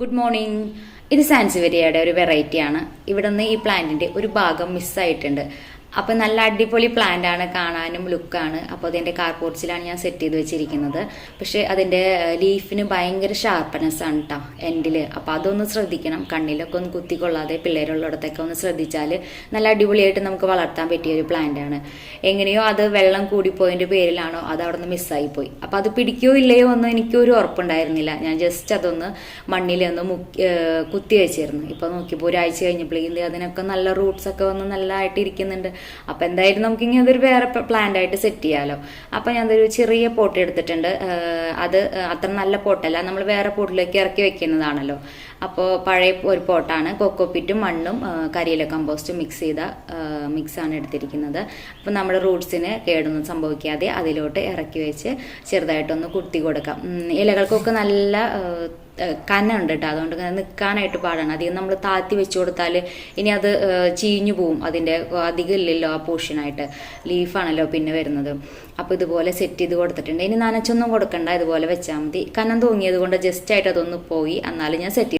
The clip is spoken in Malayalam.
Good morning. ഇത് സാൻസിവേരിയയുടെ ഒരു വെറൈറ്റിയാണ്. ഇവിടെ നിന്ന് ഈ പ്ലാന്റിന്റെ ഒരു ഭാഗം മിസ്സായിട്ടുണ്ട്. അപ്പൊ നല്ല അടിപൊളി പ്ലാന്റ് ആണ്, കാണാനും ലുക്കാണ്. അപ്പോൾ അതിന്റെ കാർപോർട്സിലാണ് ഞാൻ സെറ്റ് ചെയ്ത് വെച്ചിരിക്കുന്നത്. പക്ഷെ അതിന്റെ ലീഫിന് ഭയങ്കര ഷാർപ്പ്നെസ് ആണ് കേട്ടോ എൻഡില്. അപ്പൊ അതൊന്ന് ശ്രദ്ധിക്കണം, കണ്ണിലൊക്കെ ഒന്ന് കുത്തിക്കൊള്ളാതെ പിള്ളേരുള്ളിടത്തൊക്കെ ഒന്ന് ശ്രദ്ധിച്ചാൽ നല്ല അടിപൊളിയായിട്ട് നമുക്ക് വളർത്താൻ പറ്റിയ ഒരു പ്ലാന്റ് ആണ്. എങ്ങനെയോ അത് വെള്ളം കൂടിപ്പോയതിന്റെ പേരിലാണോ അത് അവിടെ നിന്ന് മിസ്സായി പോയി. അപ്പൊ അത് പിടിക്കോ ഇല്ലയോ ഒന്നും എനിക്കൊരു ഉറപ്പുണ്ടായിരുന്നില്ല. ഞാൻ ജസ്റ്റ് അതൊന്ന് മണ്ണിലൊന്ന് കുത്തി വെച്ചിരുന്നു. ഇപ്പൊ നോക്കിയപ്പോൾ ഒരാഴ്ച കഴിഞ്ഞപ്പോഴേക്കും അതിനൊക്കെ നല്ല റൂട്ട്സ് ഒക്കെ വന്ന് നല്ലതായിട്ട് ഇരിക്കുന്നുണ്ട്. അപ്പൊ എന്തായാലും നമുക്ക് ഇനി അതൊരു വേറെ പ്ലാന്റ് ആയിട്ട് സെറ്റ് ചെയ്യാലോ. അപ്പൊ ഞാൻ ഒരു ചെറിയ പോട്ട് എടുത്തിട്ടുണ്ട്. അത് അത്ര നല്ല പോട്ടല്ല, നമ്മൾ വേറെ പോട്ടിലേക്ക് ഇറക്കി വെക്കുന്നതാണല്ലോ. അപ്പോൾ പഴയ ഒരു പോട്ടാണ്. കൊക്കോപ്പിറ്റും മണ്ണും കരിയില കമ്പോസ്റ്റും മിക്സ് ചെയ്ത മിക്സാണ് എടുത്തിരിക്കുന്നത്. അപ്പം നമ്മുടെ റൂട്ട്സിന് കേടൊന്നും സംഭവിക്കാതെ അതിലോട്ട് ഇറക്കി വെച്ച് ചെറുതായിട്ടൊന്ന് കുത്തി കൊടുക്കാം. ഇലകൾക്കൊക്കെ നല്ല കനുണ്ട് കേട്ടോ, അതുകൊണ്ട് നിൽക്കാനായിട്ട് പാടാണ്. അധികം നമ്മൾ താത്തി വെച്ച് കൊടുത്താൽ ഇനി അത് ചീഞ്ഞു പോവും. അതിൻ്റെ അധികം ഇല്ലല്ലോ ആ പോർഷനായിട്ട്, ലീഫാണല്ലോ പിന്നെ വരുന്നത്. അപ്പോൾ ഇതുപോലെ സെറ്റ് ചെയ്ത് കൊടുത്തിട്ടുണ്ട്. ഇനി നനച്ചൊന്നും കൊടുക്കണ്ട, ഇതുപോലെ വെച്ചാൽ മതി. കനം തൂങ്ങിയത് കൊണ്ട് ജസ്റ്റ് ആയിട്ട് അതൊന്ന് പോയി, എന്നാലും ഞാൻ സെറ്റ്